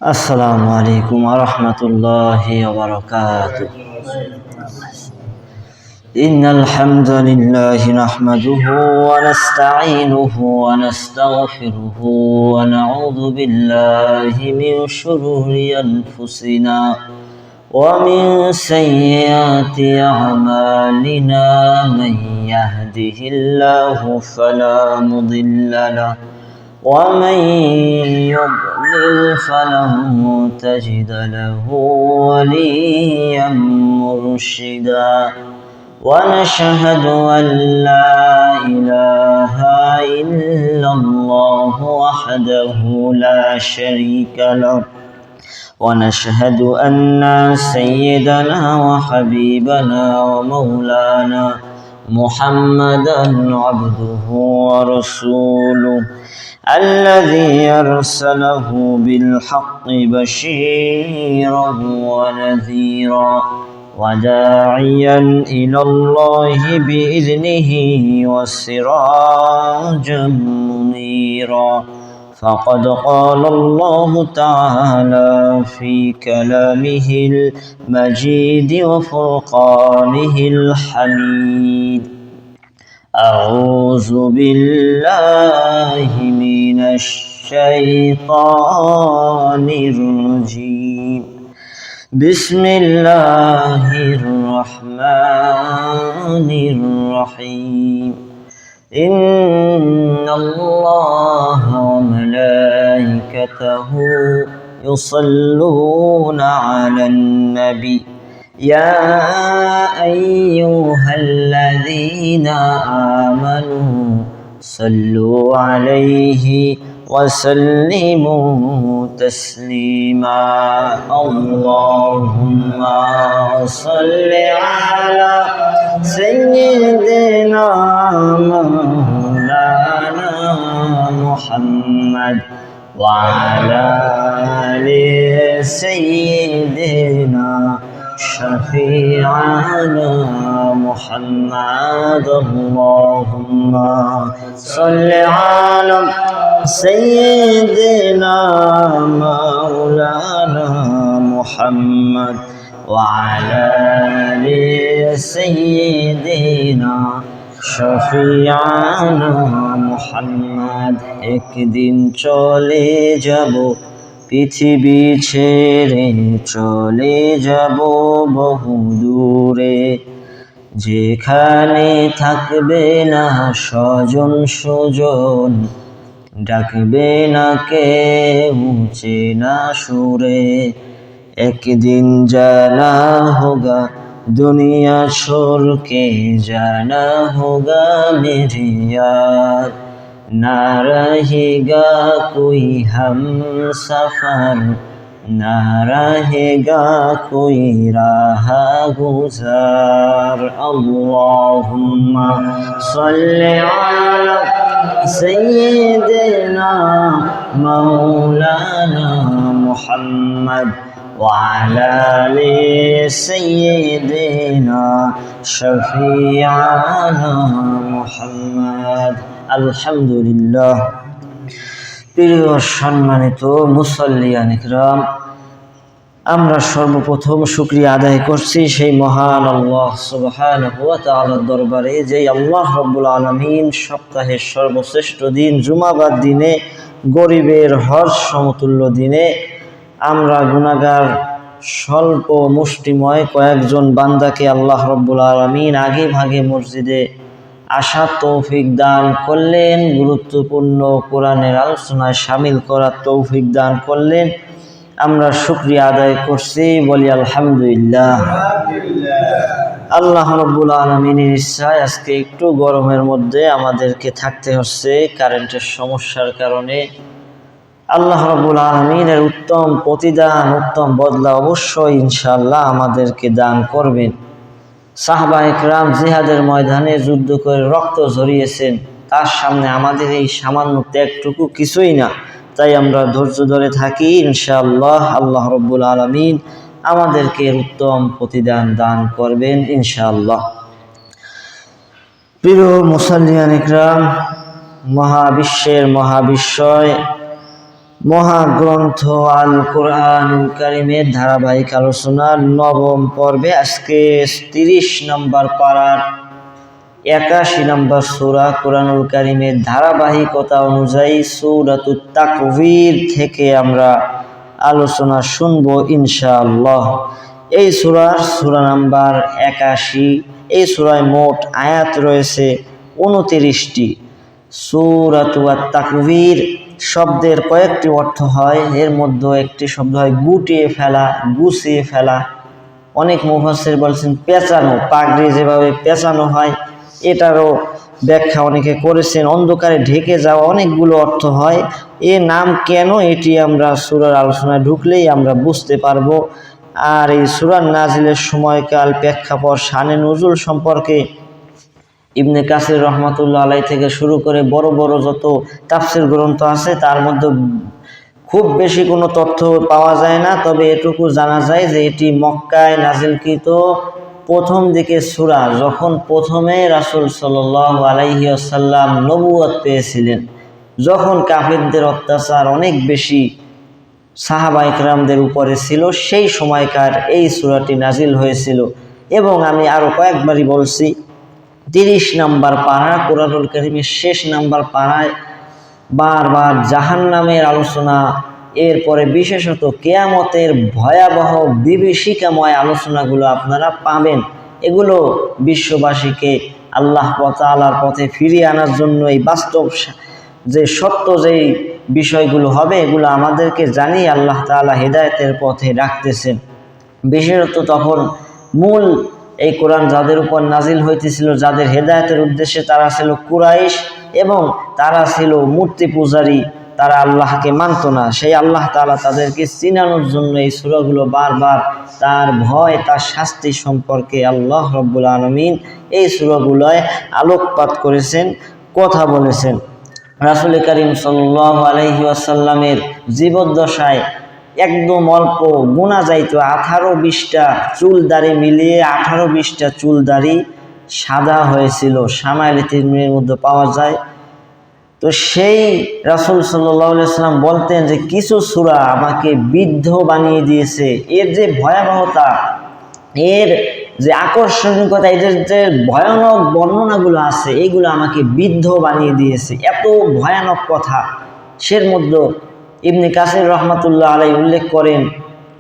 السلام عليكم ورحمة الله وبركاته. إن الحمد لله نحمده ونستعينه ونستغفره ونعوذ بالله من شرور أنفسنا ومن سيئات أعمالنا. من يهده الله فلا مضل له ومن يضلل فلن تجد له وليا مرشدا. ونشهد أن لا إله إلا الله وحده لا شريك له، ونشهد أن سيدنا وحبيبنا ومولانا محمدا عبده ورسوله الذي أرسله بالحق بشيرا ونذيرا وداعيا إلى الله بإذنه وسراجا منيرا. فقد قال الله تعالى في كلامه المجيد وفرقانه الحميد: أعوذ بالله من الشيطان الرجيم. بسم الله الرحمن الرحيم. إن الله وملائكته يصلون على النبي يا أيها الذين آمنوا صلوا عليه وسلموا تسليما. اللهم صل على سيدنا مولانا محمد وعلى آل سيدنا شفيعنا محمد. اللهم صل على سيدنا مولانا محمد وعلى آل سيدنا শফিয়ানা মুহাম্মদ। একদিন চলে যাব পৃথিবী ছেড়ে, চলে যাব বহু দূরে, যেখানে থাকবে না স্বজন সুজন, ডাকবে না কেউ চেনা সুরে। একদিন জানা হোগা दुनिया छोड़ के जाना होगा मेरे यार, ना रहेगा कोई हम सफर, ना रहेगा कोई राह गुजार। अल्लाहुम्मा सल्ली अला सय्यिदिना मौलाना मुहम्मद وعلى آل سيدنا شفيعنا محمد। আলহামদুলিল্লাহ। প্রিয় সম্মানিত মুসল্লিয়ান ইকরাম, আমরা সর্বপ্রথম শুকরিয়া আদায় করছি সেই মহান আল্লাহ সুবহানাহু ওয়া তাআলার দরবারে, যে আল্লাহ রাব্বুল আলামিন সপ্তাহের সর্বশ্রেষ্ঠ দিন জুমাবার দিনে, গরিবের হজ সমতুল্য দিনে আমরা গুনাহগার স্বল্প মুষ্টিময় কয়েকজন বান্দাকে আল্লাহ রাব্বুল আলামিন আগে ভাগে মসজিদে আসার তৌফিক দান করলেন, গুরুত্বপূর্ণ কোরআনের আলোচনায় শামিল করার তৌফিক দান করলেন। আমরা শুকরিয়া আদায় করছি, বলি আলহামদুলিল্লাহ। আল্লাহ রাব্বুল আলামিনের ইচ্ছায় আজকে একটু গরমের মধ্যে আমাদেরকে থাকতে হচ্ছে কারেন্টের সমস্যার কারণে। আল্লাহ রাব্বুল আলামিনের উত্তম প্রতিদান, উত্তম বদলা অবশ্যই ইনশাআল্লাহ আমাদেরকে দান করবেন। সাহাবায়ে কেরাম জিহাদের ময়দানে যুদ্ধ করে রক্ত ঝরিয়েছেন, তার সামনে আমাদের এই সামান্য ত্যাগটুকু কিছুই না। তাই আমরা ধৈর্য ধরে থাকি, ইনশাআল্লাহ আল্লাহ রাব্বুল আলামিন আমাদেরকে উত্তম প্রতিদান দান করবেন ইনশাআল্লাহ। প্রিয় মুসল্লিয়ান ইকরাম, মহাবিশ্বের মহাবিশ্বয় মহাগ্রন্থ আল কোরআনুল কারীমের ধারাবাহিক আলোচনার নবম পর্বে আজকে 30 নম্বর পারার 81 নম্বর সূরা কোরআনুল কারীমের ধারাবাহিকতা অনুযায়ী সূরাতুত তাকবীর থেকে আমরা আলোচনা শুনবো ইনশাআল্লাহ। এই সূরা নাম্বার 81। এই সূরায় মোট আয়াত রয়েছে 29টি। সূরাতুত তাকবীর শব্দের কয়েকটি অর্থ হয়, এর মধ্যে একটি শব্দ হয় গুটিয়ে ফেলা, গুছিয়ে ফেলা। অনেক মুফাসসির বলছেন পেঁচানো, পাগড়ি যেভাবে পেঁচানো হয় এটারও ব্যাখ্যা অনেকে করেছেন। অন্ধকারে ঢেকে যাওয়া, অনেকগুলো অর্থ হয়। এ নাম কেন, এটি আমরা সূরার আলোচনায় ঢুকলেই আমরা বুঝতে পারবো। আর এই সূরার নাজিলের সময়কাল, প্রেক্ষাপট, শানে নুজুল সম্পর্কে ইবনে কাসির রহমাতুল্লাহ আলাইহি থেকে শুরু করে বড় বড় যত তাফসীর গ্রন্থ আছে তার মধ্যে খুব বেশি কোনো তথ্য পাওয়া যায় না। তবে এটুকু জানা যায় যে এটি মক্কায় নাজিলকৃত প্রথম দিকে সূরা, যখন প্রথমে রাসূল সাল্লাল্লাহু আলাইহি ওয়াসাল্লাম নবুয়ত পেয়েছিলেন, যখন কাফিরদের অত্যাচার অনেক বেশি সাহাবা ইকরামদের উপরে ছিল, সেই সময়কার এই সূরাটি নাজিল হয়েছিল। এবং আমি আরও কয়েকবারই বলছি, 30 নম্বর পারা কোরআনুল কারীমের শেষ নাম্বার পারায় বারবার জাহান্নামের আলোচনা, এরপরে বিশেষত কিয়ামতের ভয়াবহ বিভীষিকাময় আলোচনাগুলো আপনারা পাবেন। এগুলো বিশ্ববাসীকে আল্লাহ তাআলার পথে ফিরিয়ে আনার জন্য, এই বাস্তব যে সত্য যেই বিষয়গুলো হবে এগুলো আমাদেরকে জানিয়ে আল্লাহ তাআলা হেদায়েতের পথে রাখতেছেন। বিশেষত তখন মূল এই কোরআন যাদের উপর নাজিল হইতেছিল, যাদের হেদায়েতের উদ্দেশ্যে, তারা ছিল কুরাইশ এবং তারা ছিল মূর্তি পূজারী, তারা আল্লাহকে মানত না। সেই আল্লাহ তাআলা তাদেরকে চিনানোর জন্য এই সূরাগুলো বারবার তার ভয়, তার শাস্তি সম্পর্কে আল্লাহ রাব্বুল আলামিন এই সূরাগুলোয় আলোকপাত করেছেন, কথা বলেছেন। রাসূল করিম সাল্লাল্লাহু আলাইহি ওয়াসাল্লামের জীবদ্দশায় একদম অল্প গোনা যাইত 18-20টা চুল দাড়ি মিলিয়ে 18-20টা চুল দাড়ি সাদা হয়েছিল, শামাইল তিরমিজির মধ্যে পাওয়া যায়। তো সেই রাসূল সাল্লাল্লাহু আলাইহি ওয়াসাল্লাম বলতেন যে কিছু সূরা আমাকে বৃদ্ধ বানিয়ে দিয়েছে। এর যে ভয়াবহতা, এর যে আকর্ষণীয়তা, এদের যে ভয়ানক বর্ণনাগুলো আছে এইগুলো আমাকে বৃদ্ধ বানিয়ে দিয়েছে। এত ভয়ানক কথা। সের মধ্যে ইবনে কাসির রহমাতুল্লাহ আলাইহি উল্লেখ করেন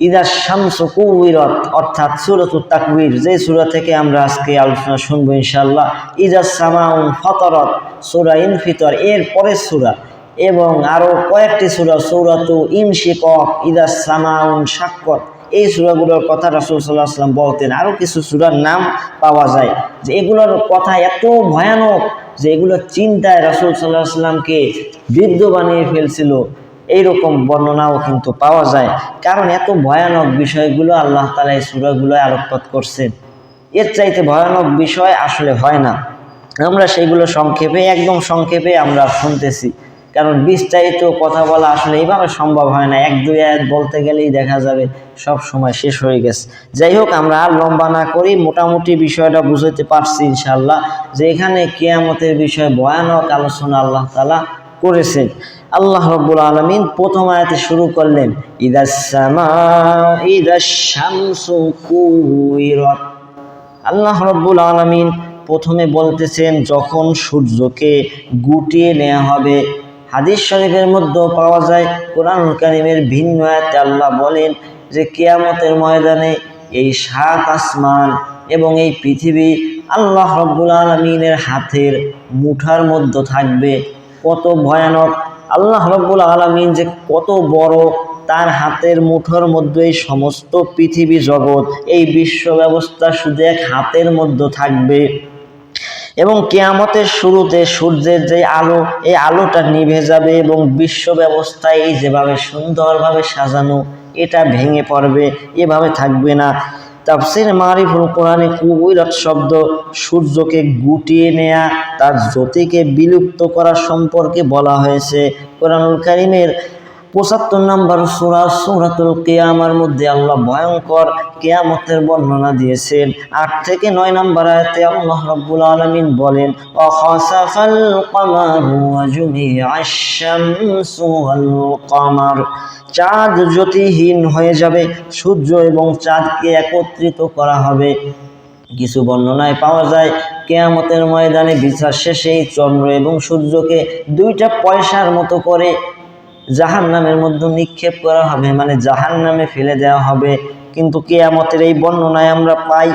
ইদা শামসু কুবিরত, অর্থাৎ সূরাতুত তাকবীর, যে সূরা থেকে আমরা আজকে আলোচনা শুনবো ইনশাআল্লাহ। ইদা সামাউন ফাতারাত, সূরা ইনফিতর এর পরের সূরা, এবং আরো কয়েকটি সূরা, সূরাতু ইনশিকাক, ইদা সামাউন শাক্কাত, এই সূরাগুলোর কথা রাসূল সাল্লাল্লাহু আলাইহি ওয়াসাল্লাম বলতেন। আরো কিছু সূরার নাম পাওয়া যায় যে এগুলোর কথা এত ভয়ানক যে এগুলো চিন্তায় রাসূল সাল্লাল্লাহু আলাইহি ওয়াসাল্লামকে বৃদ্ধ বানিয়ে ফেলছিল, এইরকম বর্ণনাও কিন্তু পাওয়া যায়। কারণ এত ভয়ানক বিষয়গুলো আল্লাহ তাআলা এই সূরাগুলোয় আলোকপাত করছেন। এর চাইতে ভয়ানক বিষয় আসলে হয় না। আমরা সেগুলো সংক্ষেপে, একদম সংক্ষেপে আমরা শুনতেছি, কারণ বিস্তারিত কথা বলা আসলে এইভাবে সম্ভব হয় না। 1-2 আয়াত বলতে গেলেই দেখা যাবে সব সময় শেষ হয়ে গেছে। যাই হোক, আমরা আর লম্বা না করি, মোটামুটি বিষয়টা বুঝতে পারছি ইনশাআল্লাহ যে এখানে কিয়ামতের বিষয়ে ভয়ানক আলোচনা আল্লাহ তাআলা করেছেন। আল্লাহ রাব্বুল আলামিন প্রথম আয়াতে শুরু করলেন ইদাস শামসু কুবিরাত। আল্লাহ রাব্বুল আলামিন প্রথমে বলতেছেন যখন সূর্যকে গুটিয়ে নেওয়া হবে। হাদিস শরীফের মধ্যে পাওয়া যায়, কোরআনুল কারীমের ভিন্ন আয়াতে আল্লাহ বলেন যে কিয়ামতের ময়দানে এই 7 আসমান এবং এই পৃথিবী আল্লাহ রাব্বুল আলামিনের হাতের মুঠার মধ্যে থাকবে। কত ভয়ানক! আল্লাহ রাব্বুল আলামিন যে কত বড়, তার হাতের মুঠোর মধ্যে এই সমস্ত পৃথিবী জগৎ, এই বিশ্ব ব্যবস্থা শুধু এক হাতের মধ্যে থাকবে। এবং কিয়ামতের শুরুতে সূর্যের যে আলো, এই আলোটা নিভে যাবে এবং বিশ্ব ব্যবস্থা এই যেভাবে সুন্দরভাবে সাজানো এটা ভেঙে পড়বে, এভাবে থাকবে না। তাফসীর মারিফুল কোরআনে কুবিরাত শব্দ সূর্যকে গুটিয়ে নেয়া, তার জ্যোতিকে বিলুপ্ত করা সম্পর্কে বলা হয়েছে। কোরআনুল কারীমের 75 নম্বর সূরা সূরাতুল কিয়ামার মধ্যে আল্লাহ ভয়ঙ্কর কিয়ামতের বর্ণনা দিয়েছেন। 8 থেকে 9 নম্বর আয়াতে আল্লাহ রাব্বুল আলামিন বলেন, ওয়া খাসাফাল কমারু ওয়া জুমিআশ শামসু ওয়াল কমার, চাঁদ জ্যোতিহীন হয়ে যাবে, সূর্য এবং চাঁদকে একত্রিত করা হবে। কিছু বর্ণনায় পাওয়া যায় কিয়ামতের ময়দানে বিচার শেষে চন্দ্র এবং সূর্যকে 2টা পয়সার মতো করে জাহান্নামের মধ্যে নিক্ষেপ করা হবে, মানে জাহান্নামে ফেলে দেওয়া হবে। কিন্তু কিয়ামতের এই বর্ণনায় আমরা পাই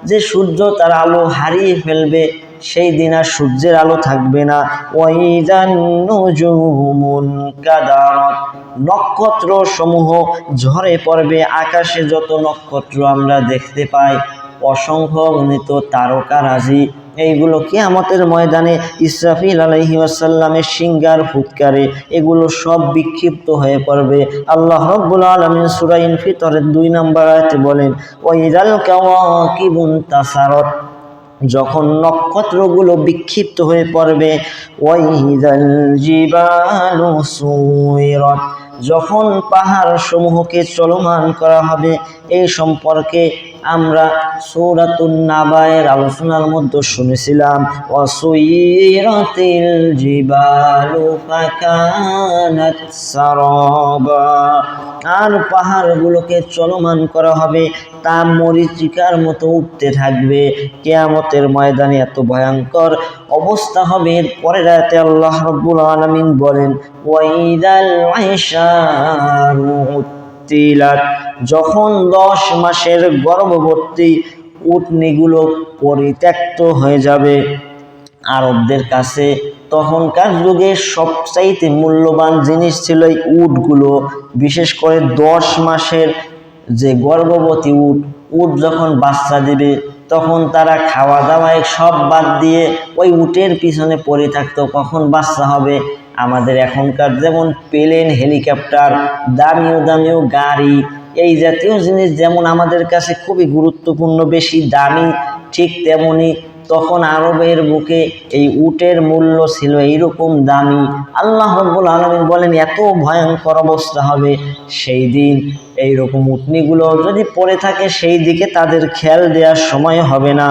যে সূর্য তার আলো হারিয়ে ফেলবে, সেই দিন আর সূর্যের আলো থাকবে না। ওয়াইদান নুজুমুন কাদারাত, নক্ষত্র সমূহ ঝরে পড়বে। আকাশে যত নক্ষত্র আমরা দেখতে পাই, অসংখ্য গণিত তারকারাজি, এইগুলো কিয়ামতের ময়দানে ইসরাফিল আলাইহিস সালামের সিংহার ফুৎকারে এগুলো সব বিক্ষিপ্ত হয়ে পড়বে। আল্লাহ রাব্বুল আলামিন সূরা ইনফিতরের 2 নম্বর আয়াতে বলেন, ওয়াইদাল কাওয়াকিবুন তাসারাত, যখন নক্ষত্রগুলো বিক্ষিপ্ত হয়ে পড়বে। ওয়াইদাল জিবালু সুইরাত, যখন পাহাড় সমূহকে চলমান করা হবে। এই সম্পর্কে আমরা সূরাতুন নাবায়ের আলোচনার মধ্যে শুনেছিলাম, ওয়াসুইরাতিল জিবালু ফাকানাত সারাবা, আর পাহাড়গুলোকে চলমান করা হবে, তা মরীচিকার মতো উঠতে থাকবে। কিয়ামতের ময়দানে এত ভয়ঙ্কর অবস্থা হবে। এর পরের আয়াতে আল্লাহ রাব্বুল আলামিন বলেন, ওয়াইদাল আইশারু উত্তিলাত, যখন 10 মাসের গর্ভবতী উটনিগুলো পরিত্যক্ত হয়ে যাবে আরবদের কাছে। তখনকার যুগে সবচাইতে মূল্যবান জিনিস ছিল এই উটগুলো, বিশেষ করে 10 মাসের যে গর্ভবতী উট যখন বাচ্চা দিবে, তখন তারা খাওয়া দাওয়ায় সব বাদ দিয়ে ওই উটের পিছনে পড়ে থাকতো, কখন বাচ্চা হবে। আমাদের এখনকার যেমন প্লেন, হেলিকপ্টার, দামিও গাড়ি, এই জাতীয় জিনিস যেমন আমাদের কাছে খুবই গুরুত্বপূর্ণ, বেশি দামি, ঠিক তেমনি তখন আরবের বুকে এই উটের মূল্য ছিল এইরকম দামি। আল্লাহ রাব্বুল আলামিন বলেন, এত ভয়ঙ্কর অবস্থা হবে সেই দিন, এইরকম উটনিগুলো যদি পড়ে থাকে সেই দিকে তাদের খেয়াল দেওয়ার সময় হবে না।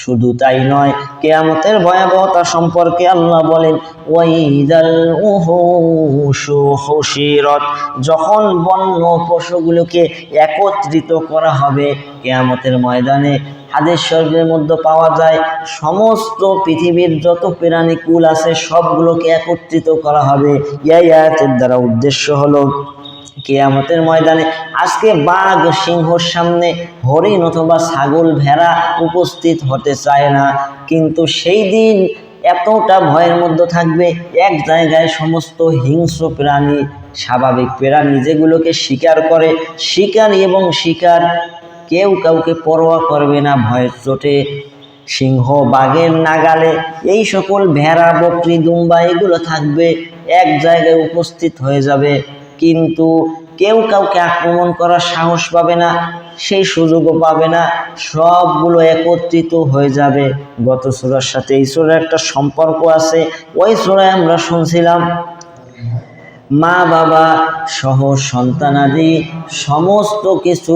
শুধু তাই নয়, কিয়ামতের ভয়াবহতা সম্পর্কে আল্লাহ বলেন, ওয়াইদাল উহুশু হুশিরাত, যখন বন্য পশুগুলোকে একত্রিত করা হবে কিয়ামতের ময়দানে। হাদিস শরীফের মধ্যে পাওয়া যায় সমস্ত পৃথিবীর যত প্রাণীকুল আছে সবগুলোকে একত্রিত করা হবে। এই আয়াতের দ্বারা উদ্দেশ্য হলো কিয়ামতের ময়দানে আজকে বাঘ সিংহর সামনে হরিণ অথবা ছাগল ভেড়া উপস্থিত হতে চায় না, কিন্তু সেই দিন এতটা ভয়ের মধ্যে থাকবে, এক জায়গায় সমস্ত হিংস্র প্রাণী, স্বাভাবিক প্রাণী যেগুলোকে শিকার করে, শিকারী এবং শিকার কেউ কাউকে পরোয়া করবে না ভয়ের চোটে। সিংহ বাঘের নাগালে এই সকল ভেড়া, বকরি, দুম্বা এগুলো থাকবে, এক জায়গায় উপস্থিত হয়ে যাবে, কিন্তু কেউ কাউকে আক্রমণ করার সাহস পাবে না, সেই সুযোগও পাবে না, সবগুলো একত্রিত হয়ে যাবে। গত সূরার সাথে এই সূরার একটা সম্পর্ক আছে। ওই সূরায় আমরা শুনছিলাম মা বাবা সহ সন্তানাদি সমস্ত কিছু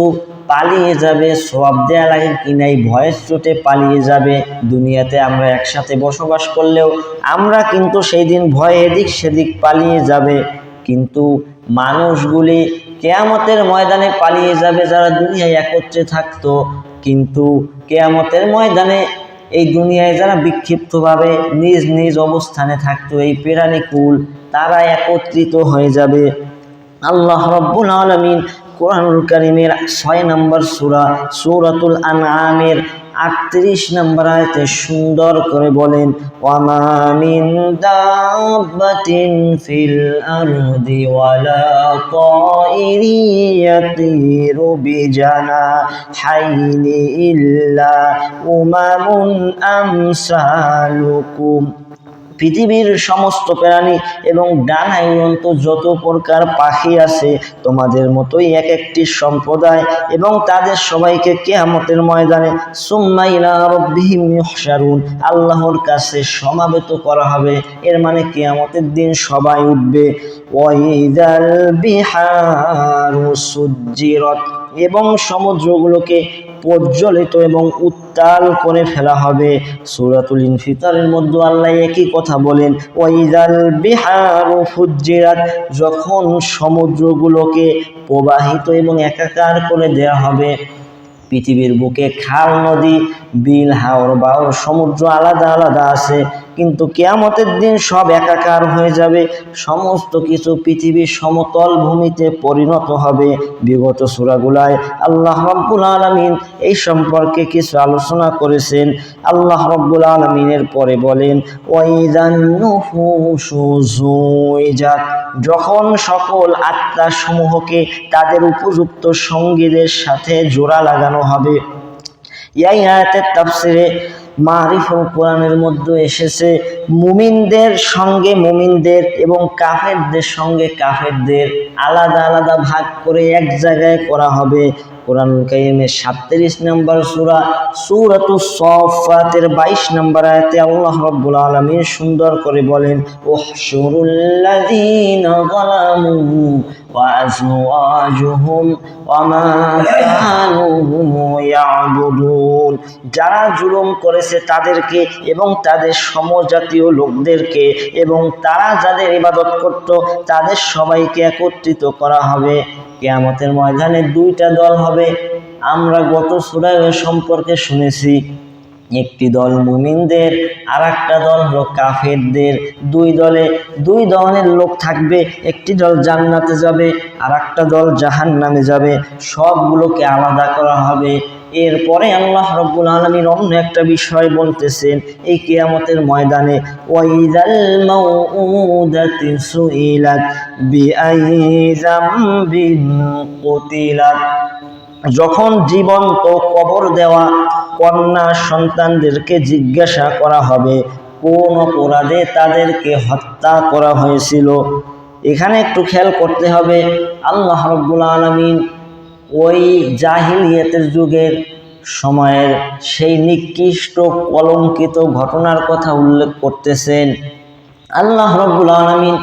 পালিয়ে যাবে, সওয়াব দেয়া লাগে কিনা এই ভয়ের চোটে পালিয়ে যাবে। দুনিয়াতে আমরা একসাথে বসবাস করলেও আমরা কিন্তু সেই দিন ভয়ে এদিক সেদিক পালিয়ে যাবে, কিন্তু মানুষগুলি কিয়ামতের ময়দানে পালিয়ে যাবে যারা দুনিয়ায় একত্রে থাকতো। কিন্তু কিয়ামতের ময়দানে এই দুনিয়ায় যারা বিক্ষিপ্তভাবে নিজ নিজ অবস্থানে থাকতো, এই প্রাণীকুল, তারা একত্রিত হয়ে যাবে। আল্লাহ রাব্বুল আলামিন কোরআনুল কারীমের 6 নম্বর সূরা সূরাতুল আনআমের 38 নম্বর আয়াতে সুন্দর করে বলেন, ওয়ামা মিন দাব্বাতিন ফিল আরদি ওয়ালা তাইরি ইয়াতিরু বিজানাহাইনি ইল্লা উমামুন আমসালুকুম, পৃথিবীর সমস্ত প্রাণী এবং ডানায় উড়ন্ত যত প্রকার পাখি আছে তোমাদের মতোই এক একটি সম্প্রদায়, এবং তাদের সবাইকে কিয়ামতের ময়দানে সুম্মা ইলা রাব্বিহিম ইউহশারুন আল্লাহর কাছে সমাবেত করা হবে। এর মানে কিয়ামতের দিন সবাই উঠবে। ওয়াইদাল বিহারু সুজ্জিরাত এবং সমুদ্রগুলোকে প্রজ্বলিত এবং উত্তাল করে ফেলা হবে। সূরাতুল ইনফিতারের মধ্যে আল্লাহ একই কথা বলেন, ওয়াইদাল বিহারু ফুজ্জিরাত যখন সমুদ্রগুলোকে প্রবাহিত এবং একাকার করে দেওয়া হবে। পৃথিবীর বুকে খাল, নদী, বিল, হাওর, বাওর, সমুদ্র আলাদা আলাদা আছে, কিন্তু কিয়ামতের দিন সব একাকার হয়ে যাবে। সমস্ত কিছু পৃথিবীর সমতল ভূমিতে পরিণত হবে। বিগত সূরাগুলায় আল্লাহ রাব্বুল আলামিন এই সম্পর্কে কিছু আলোচনা করেছেন। আল্লাহ রাব্বুল আলামিনের পরে বলেন, ওয়াইদান নুফুসু যুইজাত যখন সকল আত্মা সমূহকে তাদের উপযুক্ত সঙ্গীদের সাথে জোড়া লাগানো হবে। এই আয়াতের তাফসিরে মারিফুল কোরআনের মধ্যে এসেছে মুমিনদের সঙ্গে মুমিনদের এবং কাফেরদের সঙ্গে কাফেরদের আলাদা আলাদা ভাগ করে এক জায়গায় করা হবে। কোরআনুল কারীমের 37 নম্বর সূরা সূরাতুস সাফফাতের 22 নম্বর আয়াতে আল্লাহ রাব্বুল আলামিন সুন্দর করে বলেন, উহশুরুল লাযীনা যালামু ওয়া আজওয়াজুহুম ওয়া মা কানু ইয়াবুদুন যারা জুলুম করেছে তাদেরকে এবং তাদের সমজাতীয় লোকদেরকে এবং তারা যাদের ইবাদত করত তাদের সবাইকে একত্রিত করা হবে। কিয়ামতের ময়দানে দুইটা দল হবে। আমরা গত সূরায় সম্পর্কে শুনেছি, একটি দল মুমিনদের আর একটা দল হলো কাফেরদের। দুই ধরনের লোক থাকবে, একটি দল জান্নাতে যাবে আর একটা দল জাহান্নামে যাবে। সবগুলোকে আলাদা করা হবে। এরপরে আল্লাহ রাব্বুল আলামিন অন্য একটা বিষয় বলতেছেন এই কিয়ামতের ময়দানে, ওয়াইদাল মাউউদাতি সুইলাত বিআইয়ি যামবিন কুতিলাত যখন জীবন্ত কবর দেওয়া কন্যা সন্তানদেরকে জিজ্ঞাসা করা হবে কোন অপরাধে তাদেরকে হত্যা করা হয়েছিল। এখানে একটু খেয়াল করতে হবে, আল্লাহ রাব্বুল আলামিন ওই জাহিলিয়াতের যুগের সময়ের সেই নিকৃষ্ট কলঙ্কিত ঘটনার কথা উল্লেখ করতেছেন। আল্লাহ রাব্বুল আলামিন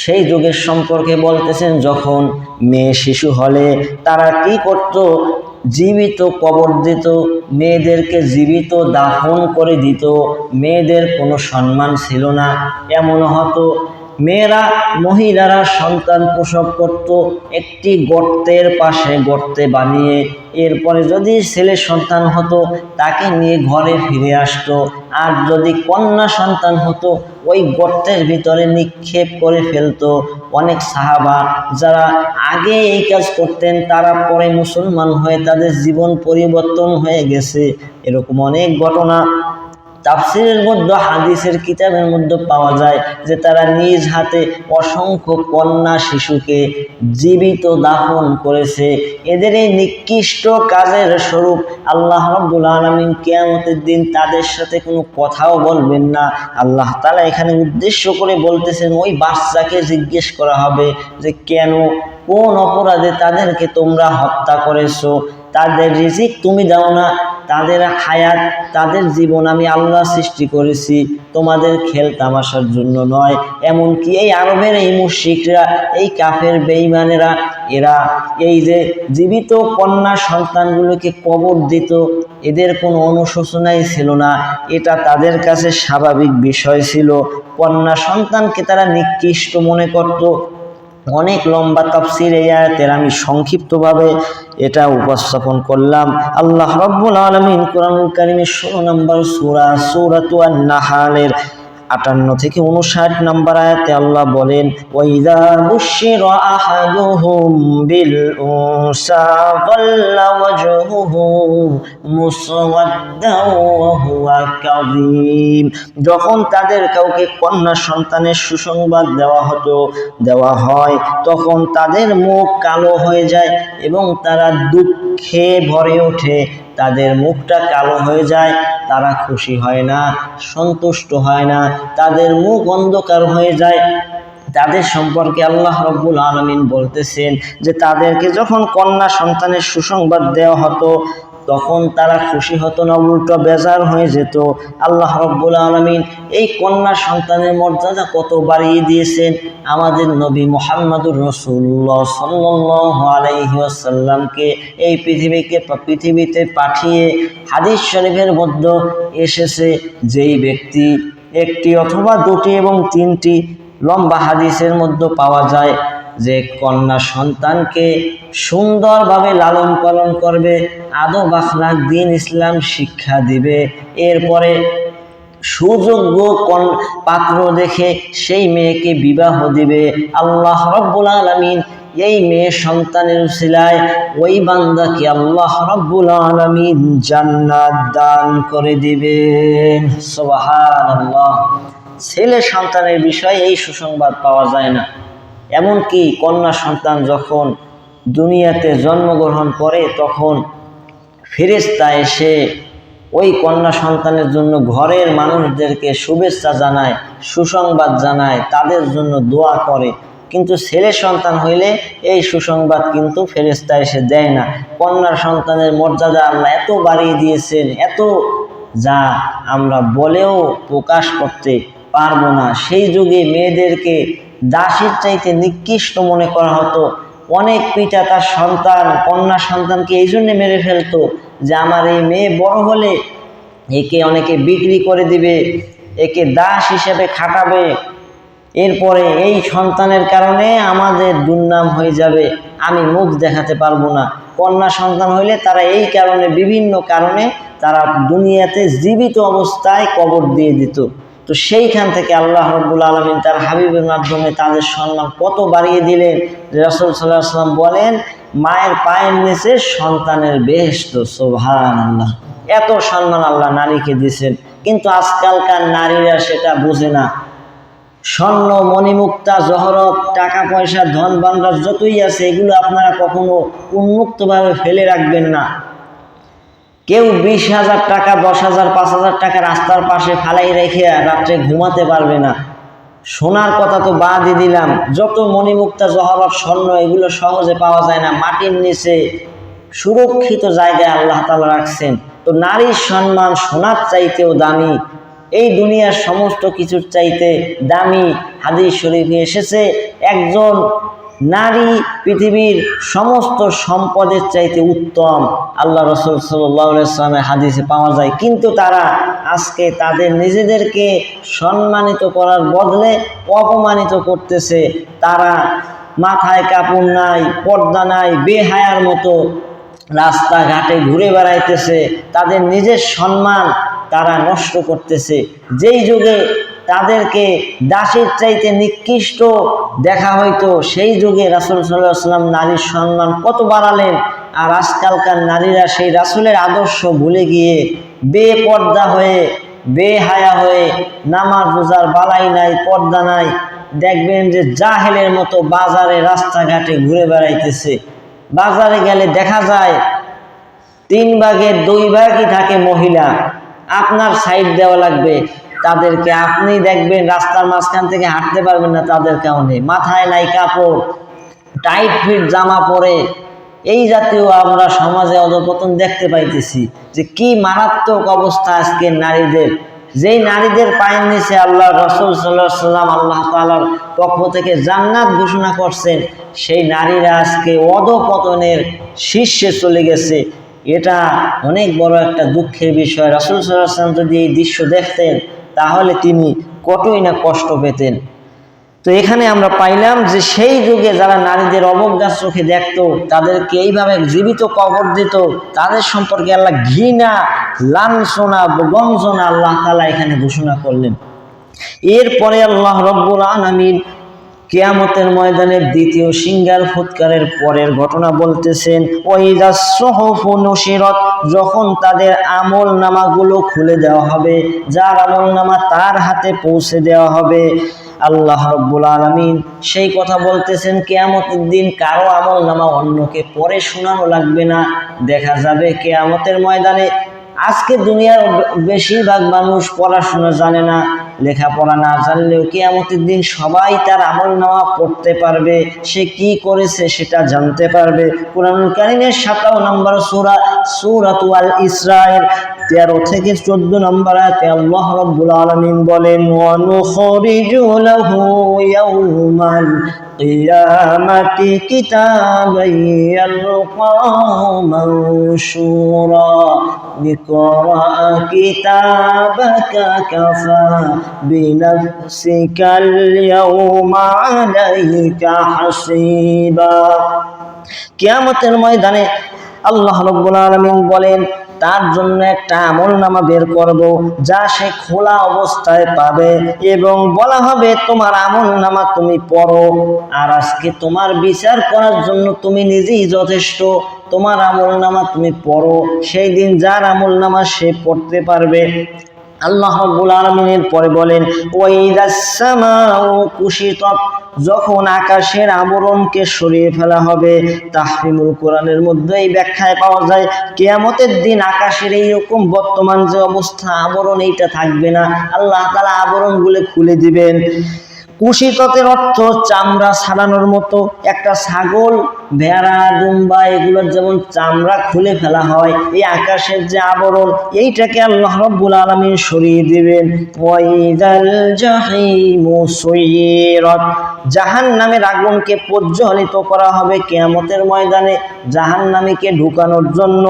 সেই যুগের সম্পর্কে বলতেছেন, যখন মেয়ে শিশু হলে তারা কি করত, জীবিত কবর দিত, মেয়েদেরকে জীবিত দাফন করে দিত। মেয়েদের কোনো সম্মান ছিল না। এমন হতো মেয়েরা মহিলারা সন্তান প্রসব করত একটি গর্তের পাশে গর্তে বানিয়ে, এরপরে যদি ছেলে সন্তান হতো তাকে নিয়ে ঘরে ফিরে আসতো, আর যদি কন্যা সন্তান হতো ওই গর্তের ভিতরে নিক্ষেপ করে ফেলতো। অনেক সাহাবা যারা আগে এই কাজ করতেন তারা পরে মুসলমান হয়ে তাদের জীবন পরিবর্তন হয়ে গেছে। এরকম অনেক ঘটনা তাফসীরের মধ্যে হাদিসের কিতাবের মধ্যে পাওয়া যায় যে তারা নিজ হাতে অসংখ্য কন্যা শিশুকে জীবিত দাফন করেছে। এদের এই নিকৃষ্ট কাজের স্বরূপ আল্লাহ রাব্বুল আলামিন কিয়ামতের দিন তাদের সাথে কোনো কথাও বলবেন না। আল্লাহ তাআলা এখানে উদ্দেশ্য করে বলতেছেন ওই বাচ্চাকে জিজ্ঞেস করা হবে যে কেন, কোন অপরাধে তাদেরকে তোমরা হত্যা করেছো। তাদের রিজিক তুমি দাও না, তাদের হায়াত তাদের জীবন আমি আল্লাহ সৃষ্টি করেছি, তোমাদের খেল তামাশার জন্য নয়। এমনকি এই আরবের এই মুশরিকরা, এই কাফের বেঈমানেরা, এরা এই যে জীবিত কন্যা সন্তানগুলোকে কবর দিত, এদের কোনো অনুশোচনাই ছিল না। এটা তাদের কাছে স্বাভাবিক বিষয় ছিল। কন্যা সন্তানকে তারা নিকৃষ্ট মনে করত। অনেক লম্বা তাফসীর এই আয়াতের, আমি সংক্ষিপ্তভাবে এটা উপস্থাপন করলাম। আল্লাহ রাব্বুল আলামিন কোরআনুল কারীমের 16 নম্বর সূরা সূরাতুন নাহালের 58 থেকে 59 নম্বর আয়াতে আল্লাহ বলেন, ওয়াইযা বুশিরা আহাদুহুম বিল উনসা যাল্লা ওয়াজহুহু মুসওয়াদ্দান ওয়া হুয়া কাযীম যখন তাদের কাউকে কন্যা সন্তানের সুসংবাদ দেওয়া হয় তখন তাদের মুখ কালো হয়ে যায় এবং তারা দুঃখে ভরে ওঠে। তাদের মুখটা কালো হয়ে যায়, তারা খুশি হয় না, সন্তুষ্ট হয় না, তাদের মুখ অন্ধকার হয়ে যায়। তাদের সম্পর্কে আল্লাহ রাব্বুল আলামিন বলতেছেন যে তাদেরকে যখন কন্যা সন্তানের সুসংবাদ দেওয়া হতো তখন তারা খুশি হতো না, উল্টো বেজার হয়ে যেত। আল্লাহ রাব্বুল আলামিন এই কন্যা সন্তানের মর্যাদা কত বাড়িয়ে দিয়েছেন। আমাদের নবী মুহাম্মদুর রাসূলুল্লাহ সাল্লাল্লাহু আলাইহি ওয়াসাল্লামকে এই পৃথিবীতে পাঠিয়ে হাদিস শরীফের মধ্যে এসেছে, যেই ব্যক্তি একটি অথবা দুটি এবং তিনটি লম্বা হাদিসের মধ্যে পাওয়া যায় যে কন্যা সন্তানকে সুন্দরভাবে লালন পালন করবে, আদব আখলাক দ্বীন ইসলাম শিক্ষা দিবে, এরপরে সুযোগ্য পাত্র দেখে সেই মেয়েকে বিবাহ দিবে, আল্লাহ রাব্বুল আলামিন এই মেয়ে সন্তানের উসিলায় ওই বান্দাকে আল্লাহ রাব্বুল আলামিন জান্নাত দান করে দিবেন। সুবহানাল্লাহ। ছেলে সন্তানের বিষয়ে এই সুসংবাদ পাওয়া যায় না। এমনকি কন্যা সন্তান যখন দুনিয়াতে জন্মগ্রহণ করে তখন ফেরেশতা এসে ওই কন্যা সন্তানের জন্য ঘরের মানুষদেরকে শুভেচ্ছা জানায়, সুসংবাদ জানায়, তাদের জন্য দোয়া করে। কিন্তু ছেলে সন্তান হইলে এই সুসংবাদ কিন্তু ফেরেশতা এসে দেয় না। কন্যা সন্তানের মর্যাদা আল্লাহ এত বাড়িয়ে দিয়েছেন, এত যা আমরা বলেও প্রকাশ করতে পারবো না। সেই যুগে মেয়েদেরকে দাসীর চাইতে নিকৃষ্ট মনে করা হতো। অনেক পিতা তার সন্তান কন্যা সন্তানকে এই জন্যে মেরে ফেলতো যে আমার এই মেয়ে বড় হলে একে অনেকে বিক্রি করে দিবে, একে দাস হিসেবে খাটাবে, এরপরে এই সন্তানের কারণে আমাদের দুর্নাম হয়ে যাবে, আমি মুখ দেখাতে পারবো না। কন্যা সন্তান হইলে তারা এই কারণে বিভিন্ন কারণে তারা দুনিয়াতে জীবিত অবস্থায় কবর দিয়ে দিত। তো সেইখান থেকে আল্লাহ রাব্বুল আলামিন তার হাবিবের মাধ্যমে তাদের সম্মান কত বাড়িয়ে দিলেন। রাসূল সাল্লাল্লাহু আলাইহি ওয়াসাল্লাম বলেন মায়ের পায়ের নিচে সন্তানের বেহেশত। সুবহানাল্লাহ। এত সম্মান আল্লাহ নারীকে দিয়েছেন, কিন্তু আজকালকার নারীরা সেটা বোঝে না। স্বর্ণ মণিমুক্তা জহরত টাকা পয়সা ধন ভাণ্ডার যতই আছে এগুলো আপনারা কখনো উন্মুক্তভাবে ফেলে রাখবেন না। কেউ 20,000 টাকা 10,000 5,000 টাকা রাস্তার পাশে ফালাই রেখে রাত্রে ঘুমাতে পারবে না। সোনার কথা তো বাদই দিলাম, যত মণিমুক্তা জহরত স্বর্ণ এগুলো সহজে পাওয়া যায় না, মাটির নিচে সুরক্ষিত জায়গায় আল্লাহ তাআলা রাখছেন। তো নারীর সম্মান সোনার চাইতেও দামি, এই দুনিয়ার সমস্ত কিছুর চাইতে দামি। হাদিস শরীফে এসেছে একজন নারী পৃথিবীর সমস্ত সম্পদের চাইতে উত্তম, আল্লাহ রাসূল সাল্লাল্লাহু আলাইহি ওয়াসাল্লামের হাদিসে পাওয়া যায়। কিন্তু তারা আজকে তাদের নিজেদেরকে সম্মানিত করার বদলে অপমানিত করতেছে। তারা মাথায় কাপড় নাই, পর্দা নাই, বেহায়ার মতো রাস্তাঘাটে ঘুরে বেড়াইতেছে, তাদের নিজের সম্মান তারা নষ্ট করতেছে। যেই যুগে তাদেরকে দাসীর চাইতে নিকৃষ্ট দেখা হইতো সেই যুগে রাসূল সাল্লাল্লাহু আলাইহি ওয়াসাল্লাম নারীর সম্মান কত বাড়ালেন। আর আজকালকার নারীরা সেই রাসূলের আদর্শ ভুলে গিয়ে বেপর্দা হয়ে বেহায়া হয়ে নামাজ রোজার বালাই নাই, পর্দা নাই, দেখবেন যে জাহেলের মতো বাজারে রাস্তাঘাটে ঘুরে বেড়াইতেছে। বাজারে গেলে দেখা যায় 3 ভাগের 2 ভাগই থাকে মহিলা। আপনার সাইড দেওয়া লাগবে তাদেরকে, আপনি দেখবেন রাস্তার মাঝখান থেকে হাঁটতে পারবেন না তাদের কারণে। মাথায় নাই কাপড়, টাইট ফিট জামা পরে, এই জাতীয় আমরা সমাজে অধপতন দেখতে পাইতেছি। যে কি মারাত্মক অবস্থা আজকে নারীদের, যেই নারীদের পায়ের নিচে আল্লাহ রাসূল সাল্লাল্লাহু আলাইহি ওয়াসাল্লাম আল্লাহ তাআলার পক্ষ থেকে জান্নাত ঘোষণা করছেন, সেই নারীরা আজকে অধপতনের শীর্ষে চলে গেছে। এটা অনেক বড় একটা দুঃখের বিষয়। রাসূল সাল্লাল্লাহু আলাইহি ওয়াসাল্লাম যদি এই দৃশ্য দেখতেন তাহলে তিনি কতই না কষ্ট পেতেন। তো এখানে আমরা পাইলাম যে সেই যুগে যারা নারীদের অবজ্ঞার চোখে দেখতো, তাদেরকে এইভাবে জীবিত কবর দিত, তাদের সম্পর্কে আল্লাহ ঘৃণা, লাঞ্ছনা, গঞ্জনা আল্লাহ তাআলা এখানে ঘোষণা করলেন। এরপরে আল্লাহ রাব্বুল আলামিন কিয়ামতের ময়দানের দ্বিতীয় সিংহার ফুৎকারের পরের ঘটনা বলতেছেন, ওয়াইদাস সুহুফু নুশিরাত, যখন তাদের আমল নামাগুলো খুলে দেওয়া হবে, যার আমল নামা তার হাতে পৌঁছে দেওয়া হবে। আল্লাহ রাব্বুল আলামিন সেই কথা বলতেছেন, কিয়ামতের দিন কারো আমলনামা অন্যকে পড়ে শোনানো লাগবে না। দেখা যাবে কিয়ামতের ময়দানে আজকে দুনিয়ার বেশিরভাগ মানুষ পড়াশোনা জানে না, লেখাপড়া না জানলেও কিয়ামতের দিন সবাই তার আমলনামা পড়তে পারবে, সে কি করেছে সেটা জানতে পারবে। কুরআনুল কারীমের 57 নম্বর সূরা সূরাতুল ইসরা'র 13 থেকে 14 নম্বর আয়াতে আল্লাহ রাব্বুল আলামিন বলেন, ওয়া নুখরিজু লাহু ইয়াউমাল কিয়ামাতি কিতাবান ইয়ালকাহু মানশুরা ইকরা কিতাবাকা কাফা বিনাফসিকাল ইয়াউমা আলাইকা হাসিবা। কিয়ামতের ময়দানে আল্লাহ রাব্বুল আলামিন বলেন, তার জন্য একটা আমলনামা বের করব, যা সে খোলা অবস্থায় পাবে এবং বলা হবে তোমার আমলনামা তুমি পড়ো। আর আজকে তোমার বিচার করার জন্য তুমি নিজেই যথেষ্ট, তোমার আমলনামা তুমি পড়ো। সেই দিন যার আমলনামা সে পড়তে পারবে। আল্লাহ রাব্বুল আলামিনের পরে বলেন, ওয়াইদাস সামাউ কুশিতাত, যখন আকাশের আবরণকে সরিয়ে ফেলা হবে। তাহরিমুল কোরআনের মধ্যে এই ব্যাখ্যায় পাওয়া যায়, কিয়ামতের দিন আকাশের এইরকম বর্তমান যে অবস্থা, আবরণ এইটা থাকবে না, আল্লাহ তাআলা আবরণগুলো খুলে দিবেন। কুশিততের অর্থ চামড়া ছাড়ানোর মতো। একটা ছাগল, ভেড়া, দুম্বা এগুলোর যেমন চামড়া খুলে ফেলা হয়, এই আকাশের যে আবরণ এইটাকে আল্লাহ রাব্বুল আলামিন সরিয়ে দিবেন। ওয়াইদাল জাহিমু সুইরাত, জাহান্নামের আগুনকে প্রজ্বলিত করা হবে কিয়ামতের ময়দানে। জাহান্নামীকে ঢুকানোর জন্য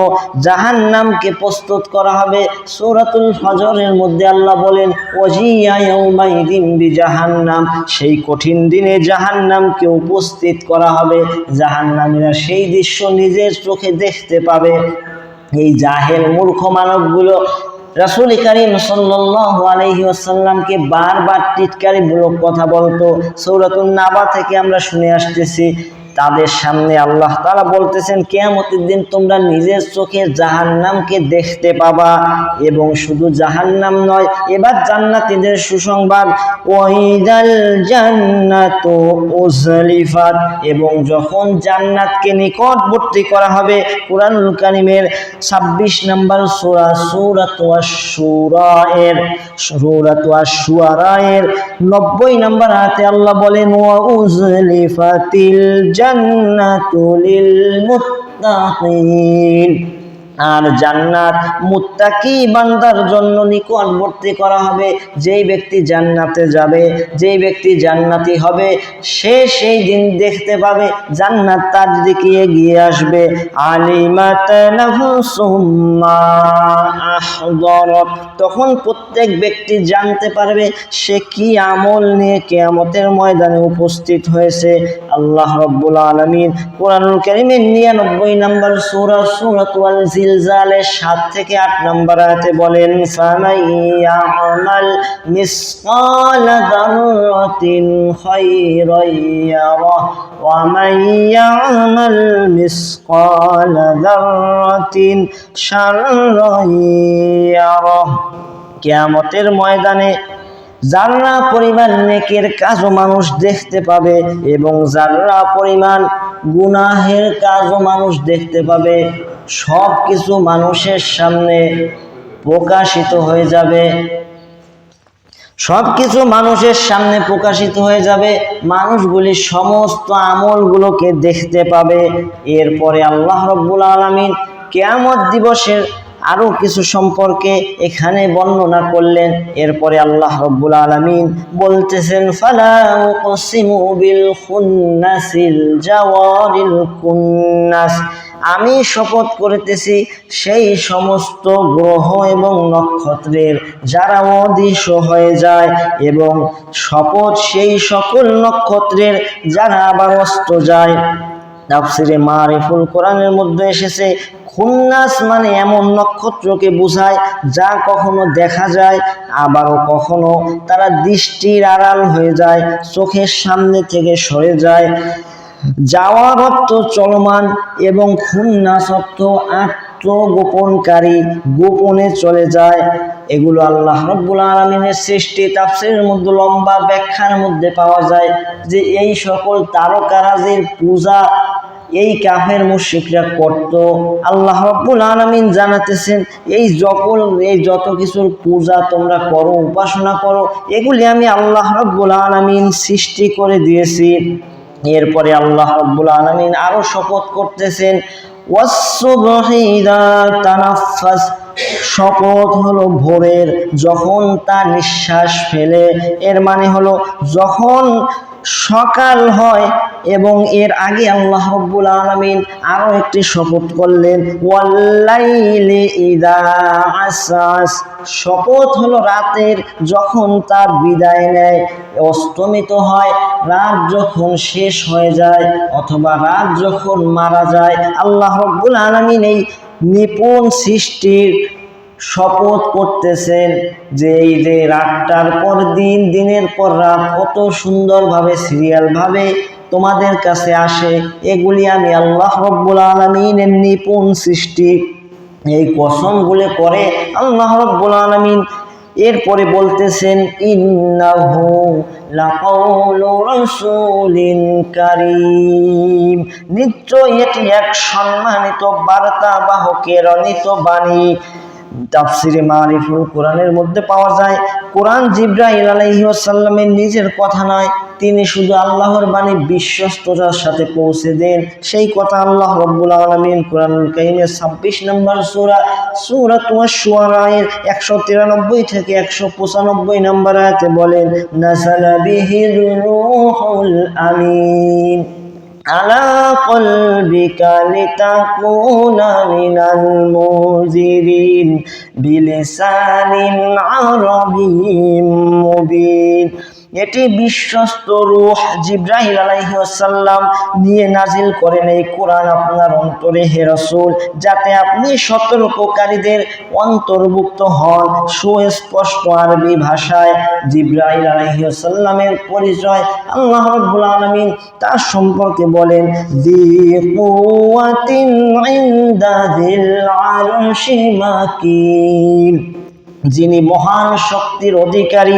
জাহান্নামকে প্রস্তুত করা হবে। সূরাতুল ফজরের মধ্যে আল্লাহ বলেন, ওয়াজিয়া ইয়াউমাইযিন বিজাহান্নাম, সেই কঠিন দিনে জাহান্নামকে উপস্থিত করা হবে। জাহান্নামীরা সেই দৃশ্য নিজের চোখে দেখতে পাবে। এই জাহেল মূর্খ মানবগুলো রাসূল কারীম সাল্লাল্লাহু আলাইহি ওয়াসাল্লামকে বারবার টিটকারিমূলক কথা বলতো। সূরাতুন নাবা থেকে আমরা শুনে আসতেছি, তাদের সামনে আল্লাহ তাআলা বলতেছেন, কিয়ামতের দিন তোমরা নিজের চোখে জাহান্নামকে দেখতে পাবা। এবং শুধু জাহান্নাম নয়, এবার জান্নাতীদের সুসংবাদ, ওয়াইদাল জান্নাতু উজলিফাত, এবং যখন জান্নাতকে নিকটবর্তী করা হবে। কুরআনুল কারীমের 26 নম্বর সূরা সূরাতুশ শুআরা এর 90 নম্বর আয়াতে আল্লাহ বলেন, ওয়া উজলিফাতিল জান্নাতু লিল মুত্তাকিন, আর জান্নাত মুত্তাকি বান্দার জন্য নিকটবর্তী করা হবে। যেই ব্যক্তি জান্নাতে যাবে, যেই ব্যক্তি জান্নাতি হবে, সে সেই দিন দেখতে পাবে, জান্নাত তার দিকে এগিয়ে আসবে। আলিমাত নাফসুম মা আহদারাত, তখন প্রত্যেক ব্যক্তি জানতে পারবে সে কি আমল নিয়ে কিয়ামতের ময়দানে উপস্থিত হয়েছে। আল্লাহ রাব্বুল আলামিন কুরআনুল কারীমের 99 নম্বর সূরা সূরাতুল জিলজালের 7 থেকে 8 নম্বর আয়াতে বলেন, ফামাইয়ামাল মিসকালা যাররাতিন খায়রান ইয়ারা ওয়া মাইয়ামাল মিসকালা যাররাতিন শাররান ইয়ারা। কিয়ামতের ময়দানে যারা পরিমাণ নেকের কাজও মানুষ দেখতে পাবে এবং যারা পরিমাণ গুনাহের কাজও মানুষ দেখতে পাবে। সব কিছু মানুষের সামনে প্রকাশিত হয়ে যাবে, সবকিছু মানুষের সামনে প্রকাশিত হয়ে যাবে। মানুষগুলি সমস্ত আমলগুলোকে দেখতে পাবে। এরপরে আল্লাহ রাব্বুল আলামিন কিয়ামত দিবসের আরো কিছু সম্পর্কে এখানে বর্ণনা করলেন। এরপরে আল্লাহ রাব্বুল আলামিন বলতেছেন, ফালা উকসিমু বিল খুন্নাসিল জাওয়ারিল কুন্নাস, আমি শপথ করিতেছি সেই সমস্ত গ্রহ এবং নক্ষত্রের যারা অদৃশ্য হয়ে যায়, এবং শপথ সেই সকল নক্ষত্রের যারা আবার অস্ত যায়। তাফসিরে মারিফুল কোরআনের মধ্যে এসেছে, খুন্নাস মানে এমন নক্ষত্রকে বোঝায় যা কখনো দেখা যায়, আবারও কখনো তারা দৃষ্টির আড়াল হয়ে যায়, চোখের সামনে থেকে সরে যায়। যাওয়ার অর্থ চলমান এবং খুন্নাস অর্থ আত্মগোপনকারী, গোপনে চলে যায়। এগুলো আল্লাহ রাব্বুল আলামিনের সৃষ্টি। তাফসীরের মধ্যে লম্বা ব্যাখ্যার মধ্যে পাওয়া যায় যে এই সকল তারকারাজির পূজা এই কাফের মুশরিকরা করত। আল্লাহ রাব্বুল আলামিন জানাতেছেন এই যত কিছুর পূজা তোমরা করো, উপাসনা করো, এগুলি আমি আল্লাহ রাব্বুল আলামিন সৃষ্টি করে দিয়েছি। এরপরে আল্লাহ রাব্বুল আলামিন আরো শপথ করতেছেন, ওয়াস-সুবহি ইযা তানাফফাস, শপথ হলো ভোরের যখন তা নিঃশ্বাস ফেলে। এর মানে হলো যখন সকাল হয়। এবং এর আগে আল্লাহ রাব্বুল আলামিন আরো একটি শপথ করলেন, ওয়াল্লাইলি ইযা আসআস, শপথ হলো রাতের যখন তার বিদায় নেয়, অস্তমিত হয়, রাত যখন শেষ হয়ে যায় অথবা রাত যখন মারা যায়। আল্লাহ রাব্বুল আলামিন এই নিপুণ সৃষ্টির শপথ করতেছেন যে এই যে রাতটার পর দিন, দিনের পর রাত কত সুন্দরভাবে সিরিয়ালভাবে তোমাদের কাছে আসে, এগুলি আমি আল্লাহ রাব্বুল আলামিনের নিপুণ সৃষ্টি। এই কসমগুলো করে আল্লাহ রাব্বুল আলামিন এরপরে বলতেছেন, ইন্নাহু লাকাউলু রাসূলিন কারীম, নিশ্চয় এটি এক সম্মানিত বার্তাবাহকের অনিত বাণী। তাফসিরে মারিফুল কোরআনের মধ্যে পাওয়া যায়, কোরআন জিবরাইল আলাইহিস সালামের নিজের কথা নয়, তিনি শুধু আল্লাহর বাণী বিশ্বস্ততার সাথে পৌঁছে দেন। সেই কথা আল্লাহ রাব্বুল আলামিন কোরআনুল কারীমের 26 নম্বর সূরাতুশ শুআরা এর 193 থেকে 195 নম্বর আয়াতে বলেন, নাযালা বিহির রূহুল আমিন আলা কলবিকা লিতাকুনা মিনাল মুনজিরিন বিলিসানিন আরাবিয়্যিম মুবিন। এটি বিশ্বস্ত রূহ জিবরাইল আলাইহিস সালাম নিয়ে নাজিল করেন এই কোরআন আপনার অন্তরে হে রাসূল, যাতে আপনি সতর্ককারীদের অন্তর্ভুক্ত হন। সুস্পষ্ট আরবি ভাষায় জিবরাইল আলাইহিস সালামের পরিচয় আল্লাহ রাব্বুল আলামিন তার সম্পর্কে বলেন, দি কুওয়াতিন ইনদা যিল আরশি মাকিন, যিনি মহান শক্তির অধিকারী,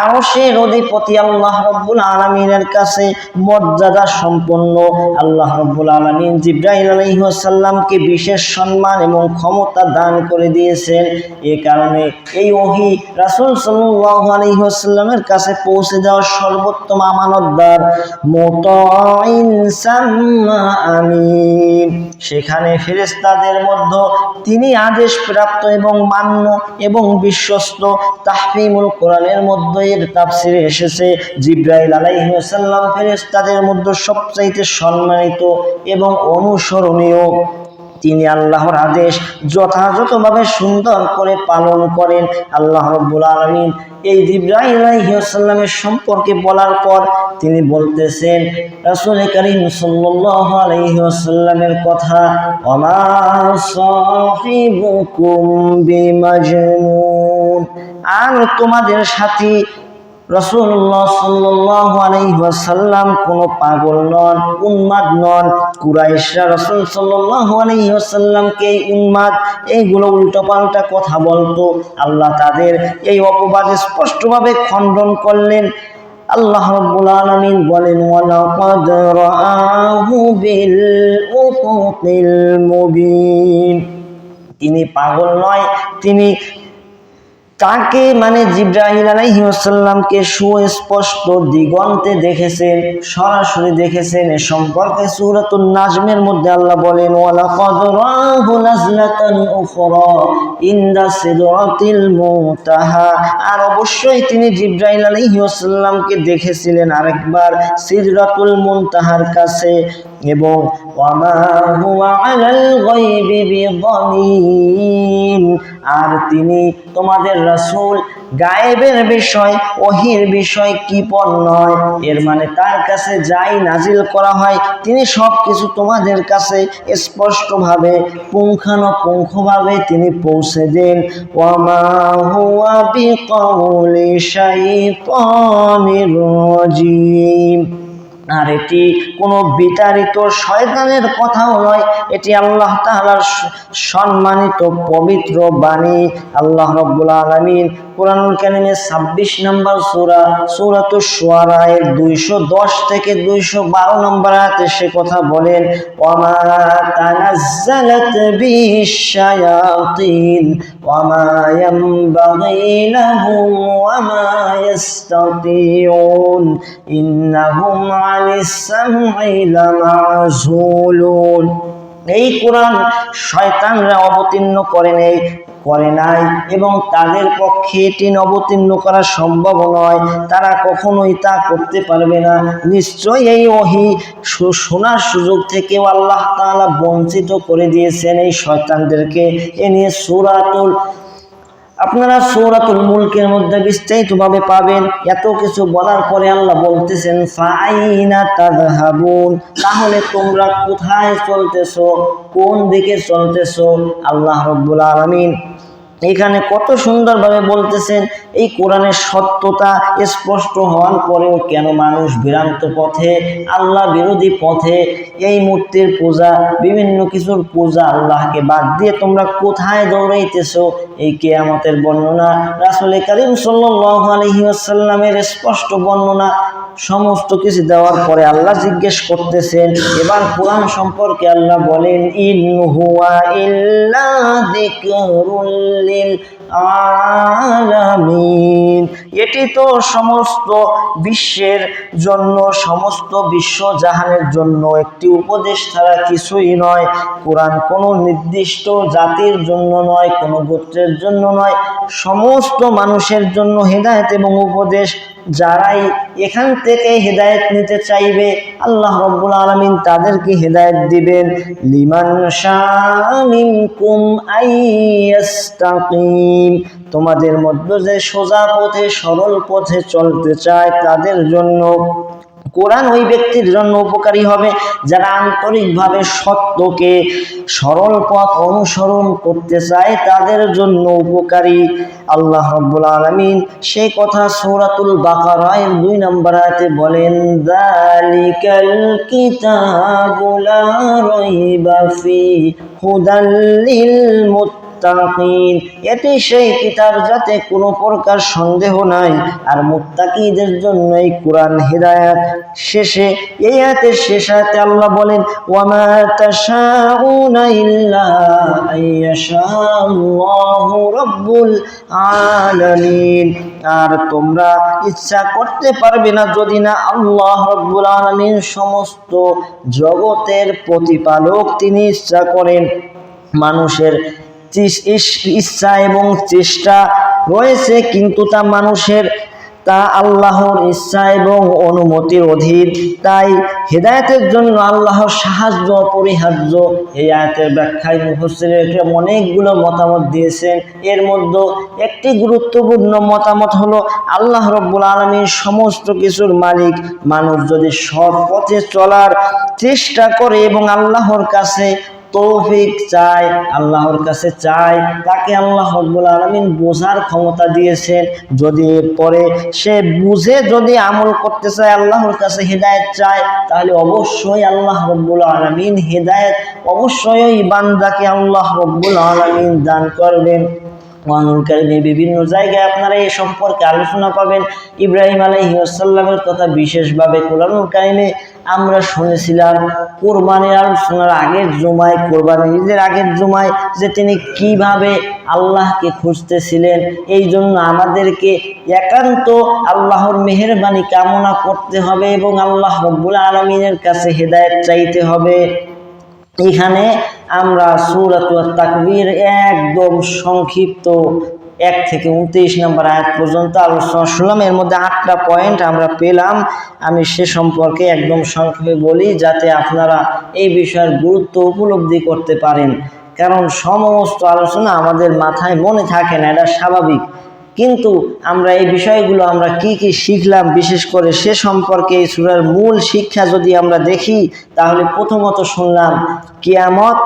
আরশের অধিপতি আল্লাহ রাব্বুল আলামিনের কাছে মর্যাদা সম্পন্ন। আল্লাহ রাব্বুল আলামিন জিবরাইল আলাইহিস সালামকে বিশেষ সম্মান এবং ক্ষমতা দান করে দিয়েছেন। এই কারণে এই ওহী রাসূল সাল্লাল্লাহু আলাইহি ওয়াসাল্লামের কাছে পৌঁছে যাওয়ার সর্বোত্তম আমানতদার, মুতাঈন সাম্মা আমিন। সেখানে ফেরেশতাদের মধ্যে তিনি আদেশ প্রাপ্ত এবং মান্য এবং বিশ্বস্ত। তাহফিমুল কোরআনের মধ্যে এর তাফসিরে এসেছে, জিবরাইল আলাইহিস সালাম ফেরেশতাদের মধ্যে সবচাইতে সম্মানিত এবং অনুসরণীয়। তিনি আল্লাহর আদেশ যথাযথভাবে সুন্দর করে পালন করেন। আল্লাহ রাব্বুল আলামিন এই জিবরাইল আলাইহিস সালামের সম্পর্কে বলার পর তিনি বলতেছেন রাসূল কারীম সাল্লাল্লাহু আলাইহি ওয়াসাল্লামের কথা, ওমা সাহিবুকুম বিমাজনুন, আর তোমাদের সাথী রাসূলুল্লাহ সাল্লাল্লাহু আলাইহি ওয়াসাল্লাম কোনো পাগল নন, উন্মাদ নন। কুরাইশরা রাসূল সাল্লাল্লাহু আলাইহি ওয়াসাল্লামকে উন্মাদ, এইগুলো উল্টোপাল্টা কথা বলতো। আল্লাহ তাদের এই অপবাদ স্পষ্টভাবে খণ্ডন করলেন। আল্লাহ রাব্বুল আলামিন বলেন, ওয়ালাকাদ রাআহু বিল উফুকিল মুবিন, তিনি পাগল নয়, তিনি তাকে মানে জিবরাইল আলাইহিস সালামকে সুস্পষ্ট দিগন্তে দেখেছেন, সরাসরি দেখেছেন। এ সম্পর্কে সূরাতুন নাজমের মধ্যে আল্লাহ বলেন, ওয়ালাকাদ রাআহু নাজলাতান উখরা ইনদা সিদরাতিল মুনতাহা, আর অবশ্যই তিনি জিবরাইল আলাইহিস সালামকে দেখেছিলেন আরেকবার সিদরাতুল মুনতাহার কাছে। এবং ওয়ামা হুয়া আলাল গায়বি বিযানিন, আর তিনি তোমাদের রাসূল গায়েবের বিষয়, ওহীর বিষয় কৃপণ নয়। এর মানে তার কাছে যাই নাজিল করা হয় তিনি সবকিছু তোমাদের কাছে স্পষ্টভাবে পুঙ্খানুপুঙ্খভাবে তিনি পৌঁছে দেন। ওয়ামা হুয়া বিকাউলি শাইতানির রাজিম, আর এটি কোনো বিতাড়িত শয়তানের কথাও নয়, এটি আল্লাহ তাআলার সম্মানিত পবিত্র বাণী। আল্লাহ রাব্বুল আলামিন কোরআনুল কারীমের 26 নম্বর সূরা সূরাতুশ শুআরা এর 210 থেকে 212 নম্বর আয়াতে সে কথা বলেন, ওয়ামা তানাজ্জালাত বিহিশ শায়াতিন ওয়ামা ইয়ানবাগী লাহুম ওয়ামা ইয়াস্তাতিউন ইন্নাহুম আনিস সামঈ লামাযুলুন। এই কোরআন শয়তানরা অবতীর্ণ করে নাই এবং তাদের পক্ষে এটি অবতীর্ণ করা সম্ভব নয়, তারা কখনোই তা করতে পারবে না। নিশ্চয়ই এই ওহী শোনার সুযোগ থেকেও আল্লাহ তাআলা বঞ্চিত করে দিয়েছেন এই শয়তানদেরকে। এ নিয়ে আপনারা সূরাতুল মুলকের মধ্যে বিস্তারিতভাবে পাবেন। এত কিছু বলার পরে আল্লাহ বলতেছেন ফাআইনা তাযহাবুন, তাহলে তোমরা কোথায় চলতেছো, কোন দিকে চলতেছো? আল্লাহ রাব্বুল আলামিন এখানে কত সুন্দরভাবে বলতেছেন এই কোরআনের সত্যতা স্পষ্ট হওয়ার পরেও কেন মানুষ ভ্রান্ত পথে, আল্লাহ বিরোধী পথে, এই মূর্তির পূজা, বিভিন্ন কিছুর পূজা, আল্লাহকে বাদ দিয়ে তোমরা কোথায় দৌড়াইতেছো? এই কিয়ামতের বর্ণনা রাসূল করিম সাল্লাল্লাহু আলাইহি ওয়াসাল্লামের স্পষ্ট বর্ণনা সমস্ত কিছু দেওয়ার পরে আল্লাহ জিজ্ঞেস করতেছেন, এবার কোরআন সম্পর্কে আল্লাহ বলেন, ইন হুয়া ইল্লা যিকরুল লিল আলামিন, এটি তো সমস্ত বিশ্বের জন্য, সমস্ত বিশ্ব জাহানের জন্য একটি উপদেশ ছাড়া কিছুই নয়। কোরআন কোনো নির্দিষ্ট জাতির জন্য নয়, কোনো গোত্রের জন্য নয়, সমস্ত মানুষের জন্য হেদায়েত এবং উপদেশ। যারাই এখান থেকে হেদায়েত নিতে চাইবে আল্লাহ রাব্বুল আলামিন তাদেরকে হেদায়েত দিবেন। লিমান শাআ মিনকুম আইয়াস্তাকিম, তোমাদের মধ্যে যে সোজা পথে সরল পথে চলতে চায় তাদের জন্য কোরআন ওই ব্যক্তির জন্য উপকারী হবে যারা আন্তরিকভাবে সত্যকে, সরল পথ অনুসরণ করতে চায় তাদের জন্য উপকারী। আল্লাহ রাব্বুল আলামিন সেই কথা সূরাতুল বাকারা এর 2 নম্বর আয়াতে বলেন, যালিকাল কিতাবু লা রাইবা ফীহি হুদাল লিল মুত্তাকিন, এটি সেই কিতাব যাতে কোনো প্রকার সন্দেহ নাই, আর মুত্তাকিদের জন্য এই কোরআন হেদায়েত। শেষে এই আয়াতের শেষ আয়াতে আল্লাহ বলেন, ওয়ামা তাশাউনা ইল্লা আইয়াশাআল্লাহু রাব্বুল আলামিন, আর তোমরা ইচ্ছা করতে পারবে না যদি না আল্লাহ রাব্বুল আলামিন সমস্ত জগতের প্রতিপালক তিনি ইচ্ছা করেন। মানুষের ইচ্ছা এবং চেষ্টা রয়েছে, কিন্তু তা মানুষের, তা আল্লাহর ইচ্ছা এবং অনুমতির অধীন। তাই হেদায়েতের জন্য আল্লাহর সাহায্য অপরিহার্য। এই আয়াতের ব্যাখ্যায় মুফাসসিররা অনেকগুলো মতামত দিয়েছেন। এর মধ্যে একটি গুরুত্বপূর্ণ মতামত হলো আল্লাহ রাব্বুল আলামিন সমস্ত কিছুর মালিক। মানুষ যদি সৎ পথে চলার চেষ্টা করে এবং আল্লাহর কাছে তৌফিক চায়, আল্লাহর কাছে চায়, তাকে আল্লাহ রাব্বুল আলামিন বোঝার ক্ষমতা দিয়েছেন। যদি এরপরে সে বুঝে যদি আমল করতে চায়, আল্লাহর কাছে হেদায়েত চায়, তাহলে অবশ্যই আল্লাহ রাব্বুল আলামিন হেদায়েত অবশ্যই ওই বান্দাকে আল্লাহ রাব্বুল আলামিন দান করবেন। কোরআনুল কারীমে বিভিন্ন জায়গায় আপনারা এই সম্পর্কে আলোচনা পাবেন। ইব্রাহিম আলাইহিস সালামের কথা বিশেষভাবে কোরআনুল কারীমে আমরা শুনেছিলাম কুরবানির আলোচনার আগের জুমায়, কুরবানির ঈদের আগের জুমায়, যে তিনি কিভাবে আল্লাহকে খুঁজতেছিলেন। এই জন্য আমাদেরকে একান্ত আল্লাহর মেহেরবানি কামনা করতে হবে এবং আল্লাহ রাব্বুল আলামিনের কাছে হেদায়েত চাইতে হবে। এখানে আমরা সূরাতুত তাকবীর একদম সংক্ষিপ্ত 1 থেকে 29 নম্বর আয়াত পর্যন্ত আলোচনা শুনলাম। এর মধ্যে 8টা পয়েন্ট আমরা পেলাম। আমি সে সম্পর্কে একদম সংক্ষেপে বলি যাতে আপনারা এই বিষয়ের গুরুত্ব উপলব্ধি করতে পারেন। কারণ সমস্ত আলোচনা আমাদের মাথায় মনে থাকে না, এটা স্বাভাবিক, কিন্তু আমরা এই বিষয়গুলো আমরা কি কি শিখলাম বিশেষ করে সে সম্পর্কে এই সূরার মূল শিক্ষা যদি আমরা দেখি, তাহলে প্রথমত শুনলাম কিয়ামত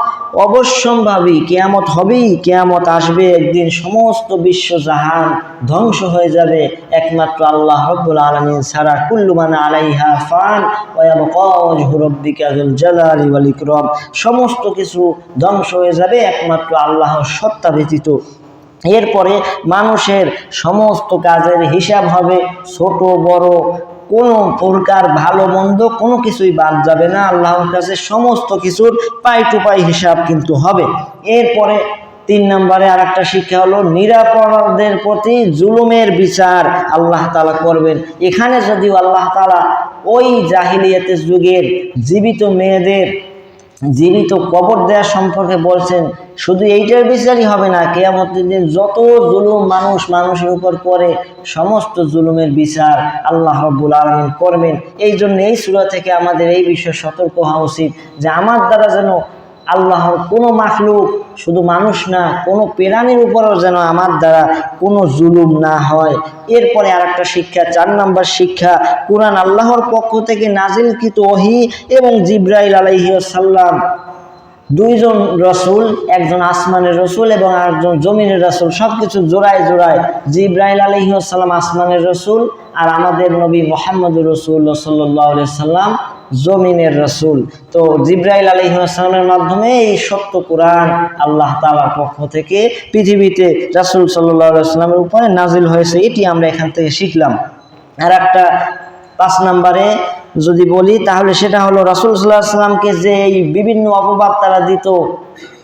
অবশ্যম্ভাবী কিয়ামত হবেই, কিয়ামত আসবে, একদিন সমস্ত বিশ্ব জাহান ধ্বংস হয়ে যাবে, একমাত্র আল্লাহ রাব্বুল আলামিন ছাড়া। কুল্লু মান আলাইহা ফান ওয়া ইয়াবকা ওয়াজহু রাব্বিকা যুল জালালি ওয়াল ইকরাম, সমস্ত কিছু ধ্বংস হয়ে যাবে একমাত্র আল্লাহর সত্তা ব্যতীত। এরপরে মানুষের সমস্ত কাজের হিসাব হবে, ছোট বড় কোনো প্রকার ভালো মন্দ কোনো কিছুই বাদ যাবে না, আল্লাহর কাছে সমস্ত কিছুর পাই টু পাই হিসাব কিন্তু হবে। এরপরে 3 নম্বরে আর একটা শিক্ষা হলো নিরাপরাধের প্রতি জুলুমের বিচার আল্লাহ তাআলা করবেন। এখানে যদিও আল্লাহ তাআলা ওই জাহিলিয়াতের যুগের জীবিত মেয়েদের জীবিত কবর দেওয়া সম্পর্কে বলছেন, শুধু এইটার বিচারই হবে না, কিয়ামতের দিন যত জুলুম মানুষ মানুষের উপর করে সমস্ত জুলুমের বিচার আল্লাহ রাব্বুল আলামিন করবেন। এই জন্য এই সূরা থেকে আমাদের এই বিষয়ে সতর্ক হওয়া উচিত যে আমার দ্বারা যেন আল্লাহর কোনো মাখলুক, শুধু মানুষ না, কোনো প্রাণীর উপরও যেন আমার দ্বারা কোনো জুলুম না হয়। এরপরে আর একটা শিক্ষা, 4 নম্বর শিক্ষা, কুরআন আল্লাহর পক্ষ থেকে নাজিলকৃত ওহী এবং জিবরাইল আলাইহিস সালাম, 2 জন রসুল, একজন আসমানের রসুল এবং আরেকজন জমিনের রসুল, সবকিছু জোড়ায় জোড়ায়। জিবরাইল আলাইহিস সালাম আসমানের রসুল আর আমাদের নবী মুহাম্মদুর রাসূলুল্লাহ সাল্লাল্লাহু আলাইহি সাল্লাম জমিনের রসুল। তো জিবরাইল আলাইহিস সালামের মাধ্যমে এই সত্য কোরআন আল্লাহ তাআলার পক্ষ থেকে পৃথিবীতে রাসূল সাল্লাল্লাহু আলাইহি সাল্লামের উপরে নাজিল হয়েছে, এটি আমরা এখান থেকে শিখলাম। আর একটা 5 নম্বরে যদি বলি তাহলে সেটা হলো রাসূল সাল্লাল্লাহু আলাইহি সাল্লামকে যে এই বিভিন্ন অপবাদ তারা দিত,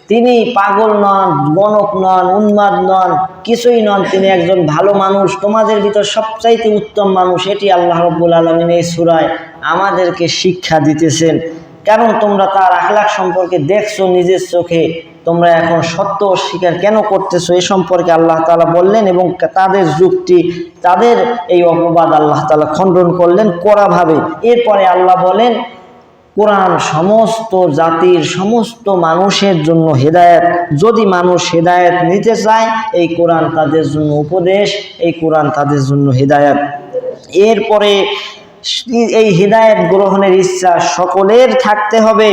তিনি পাগল নন, গণক নন, উন্মাদ নন, কিছুই নন, তিনি একজন ভালো মানুষ, তোমাদের ভিতর সবচাইতে উত্তম মানুষ, এটি আল্লাহ রাব্বুল আলামিন এই সূরায় আমাদেরকে শিক্ষা দিতেছেন। কারণ তোমরা তার আখলাক সম্পর্কে দেখছো নিজের চোখে, তোমরা এখন সত্য অস্বীকার কেন করতেছো, এ সম্পর্কে আল্লাহ তাআলা বললেন এবং তাদের যুক্তি, তাদের এই অপবাদ আল্লাহ তাআলা খণ্ডন করলেন কড়াভাবে। এরপরে আল্লাহ বলেন কোরআন সমস্ত জাতির সমস্ত মানুষের জন্য হেদায়েত, যদি মানুষ হেদায়েত নিতে চায় এই কোরআন তাদের জন্য উপদেশ, এই কোরআন তাদের জন্য হেদায়েত। এরপরে এই হেদায়েত গ্রহণের ইচ্ছা সকলের থাকতে হবে,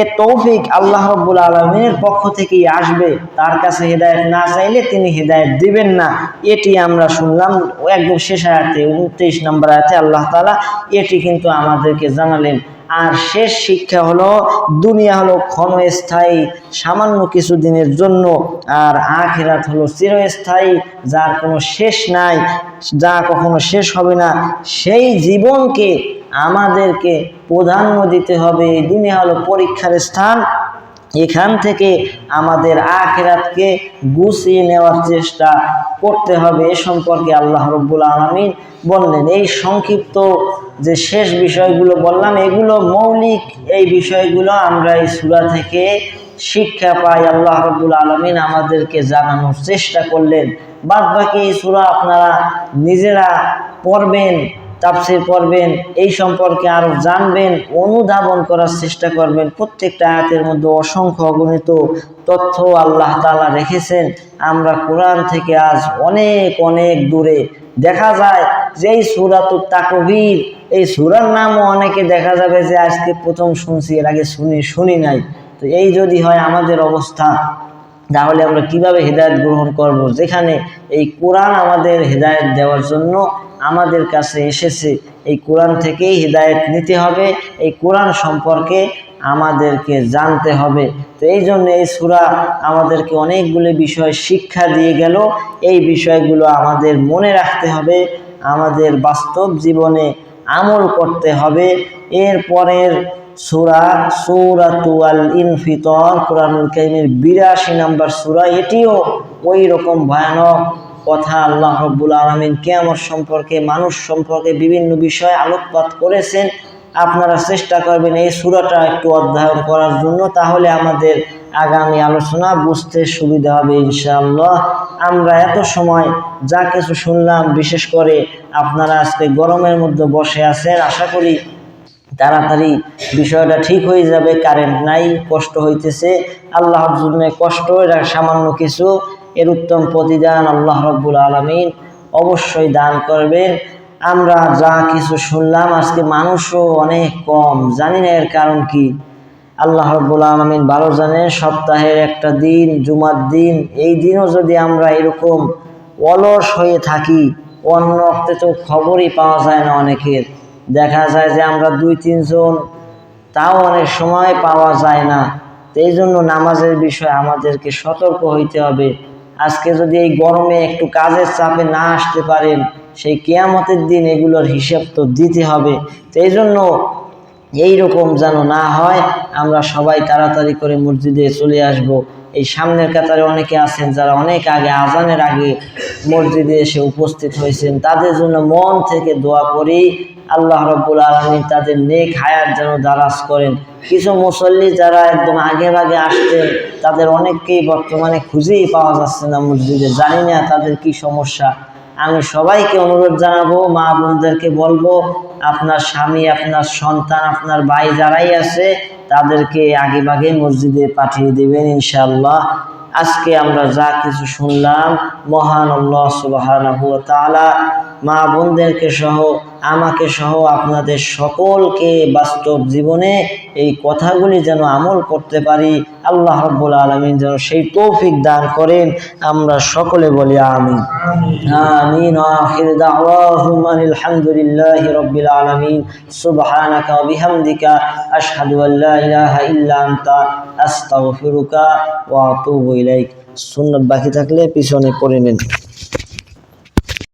এর তৌফিক আল্লাহ রাব্বুল আলামিনের পক্ষ থেকেই আসবে, তার কাছে হেদায়েত না চাইলে তিনি হেদায়েত দিবেন না। এটি আমরা শুনলাম একদম শেষ আয়াতে 29 নম্বর আয়াতে আল্লাহ তাআলা এটি কিন্তু আমাদেরকে জানালেন। আর শেষ শিক্ষা হলো দুনিয়া হলো ক্ষণস্থায়ী, সামান্য কিছু দিনের জন্য, আর আখিরাত হলো চিরস্থায়ী, যার কোনো শেষ নাই, যা কখনো শেষ হবে না। সেই জীবনকে আমাদেরকে প্রাধান্য দিতে হবে। এই দুনিয়া হলো পরীক্ষার স্থান, এখান থেকে আমাদের আখিরাতকে গুছিয়ে নেওয়ার চেষ্টা করতে হবে, এ সম্পর্কে আল্লাহ রাব্বুল আলামিন বললেন। এই সংক্ষিপ্ত যে শেষ বিষয়গুলো বললাম এগুলো মৌলিক, এই বিষয়গুলো আমরা এই সূরা থেকে শিক্ষা পাই, আল্লাহ রাব্বুল আলামিন আমাদেরকে জানানোর চেষ্টা করলেন। বাদ বাকি এই সূরা আপনারা নিজেরা পড়বেন, তাফসীর পড়বেন, এই সম্পর্কে আরো জানবেন, অনুধাবন করার চেষ্টা করবেন। প্রত্যেকটা আয়াতের মধ্যে অসংখ্য অগণিত তথ্য আল্লাহ তাআলা রেখেছেন। আমরা কোরআন থেকে আজ অনেক অনেক দূরে। দেখা যায় যে এই সূরাতুত তাকবীর, এই সূরার নামও অনেকে দেখা যাবে যে আজকে প্রথম শুনছি, এর আগে শুনি নাই। তো এই যদি হয় আমাদের অবস্থা, তাহলে আমরা কিভাবে হেদায়েত গ্রহণ করব, যেখানে এই কোরআন আমাদের হেদায়েত দেওয়ার জন্য আমাদের কাছে এসেছে। এই কোরআন থেকেই হেদায়েত নিতে হবে, এই কোরআন সম্পর্কে আমাদেরকে জানতে হবে। তো এই জন্য এই সূরা আমাদেরকে অনেকগুলো বিষয় শিক্ষা দিয়ে গেল, এই বিষয়গুলো আমাদের মনে রাখতে হবে, আমাদের বাস্তব জীবনে আমল করতে হবে। এরপরের সূরা সূরাতুল ইনফিতর, কোরআনুল কারীমের 82 নম্বর সূরা, এটিও ওই রকম ভয়ানক কথা আল্লাহ রাব্বুল আলামিন কিয়ামত সম্পর্কে, মানুষ সম্পর্কে বিভিন্ন বিষয়ে আলোকপাত করেছেন। আপনারা চেষ্টা করবেন এই সূরাটা একটু অধ্যয়ন করার জন্য, তাহলে আমাদের আগামী আলোচনা বুঝতে সুবিধা হবে ইনশাআল্লাহ। আমরা এত সময় যা কিছু শুনলাম, বিশেষ করে আপনারা আজকে গরমের মধ্যে বসে আছেন, আশা করি তাড়াতাড়ি বিষয়টা ঠিক হয়ে যাবে। কারেন্ট নাই, কষ্ট হইতেছে, আল্লাহর জন্য কষ্ট এটা সামান্য কিছু, এর উত্তম প্রতিদান আল্লাহ রাব্বুল আলামিন অবশ্যই দান করবেন। আমরা যা কিছু শুনলাম, আজকে মানুষও অনেক কম, জানি না এর কারণ কি। আল্লাহ রাব্বুল আলামিন ভালো জানেন, সপ্তাহের একটা দিন জুমার দিন, এই দিনও যদি আমরা এরকম অলস হয়ে থাকি, অন্য ওয়াক্তে তো খবরই পাওয়া যায় না অনেকের, দেখা যায় যে আমরা 2-3 জন, তাও অনেক সময় পাওয়া যায় না। তো এই জন্য নামাজের বিষয়ে আমাদেরকে সতর্ক হইতে হবে। আজকে যদি এই গরমে একটু কাজের চাপে না আসতে পারেন, সেই কিয়ামতের দিন এগুলোর হিসাব তো দিতে হবে। তো এই জন্য এইরকম যেন না হয়, আমরা সবাই তাড়াতাড়ি করে মসজিদে চলে আসব। এই সামনের কাতারে অনেকে আছেন যারা অনেক আগে, আজানের আগে মসজিদে এসে উপস্থিত হয়েছেন, তাদের জন্য মন থেকে দোয়া করি, আল্লাহ রাব্বুল আলামিন তাদের নেক হায়াত যেন দারাজ করেন। কিছু মুসল্লি যারা একদম আগে ভাগে আসতেন, তাদের অনেককেই বর্তমানে খুঁজেই পাওয়া যাচ্ছে না মসজিদে, জানি না তাদের কি সমস্যা। আমি সবাইকে অনুরোধ জানাবো, মা বোনদেরকে বলবো, আপনার স্বামী, আপনার সন্তান, আপনার ভাই যারাই আছে, তাদেরকে আগে ভাগে মসজিদে পাঠিয়ে দিবেন ইনশাআল্লাহ। আজকে আমরা যা কিছু শুনলাম, মহান আল্লাহ সুবহানাহু ওয়া তাআলা মা বোনদেরকে সহ, আমাকে সহ আপনাদের সকলকে বাস্তব জীবনে এই কথাগুলি যেন আমল করতে পারি, আল্লাহ রাব্বুল আলামিন যেন সেই তৌফিক দান করেন। আমরা সকলে বলি আমিন। আমিন। আখির দাওয়াহুম আলহামদুলিল্লাহি রাব্বিল আলামিন। সুবহানাকা ওয়া বিহামদিকা আশহাদু আল লা ইলাহা ইল্লা আনতা আস্তাগফিরুকা ওয়া আতুবু ইলাইক। সুন্নাত বাকি থাকলে পিছনে পড়ে নেন।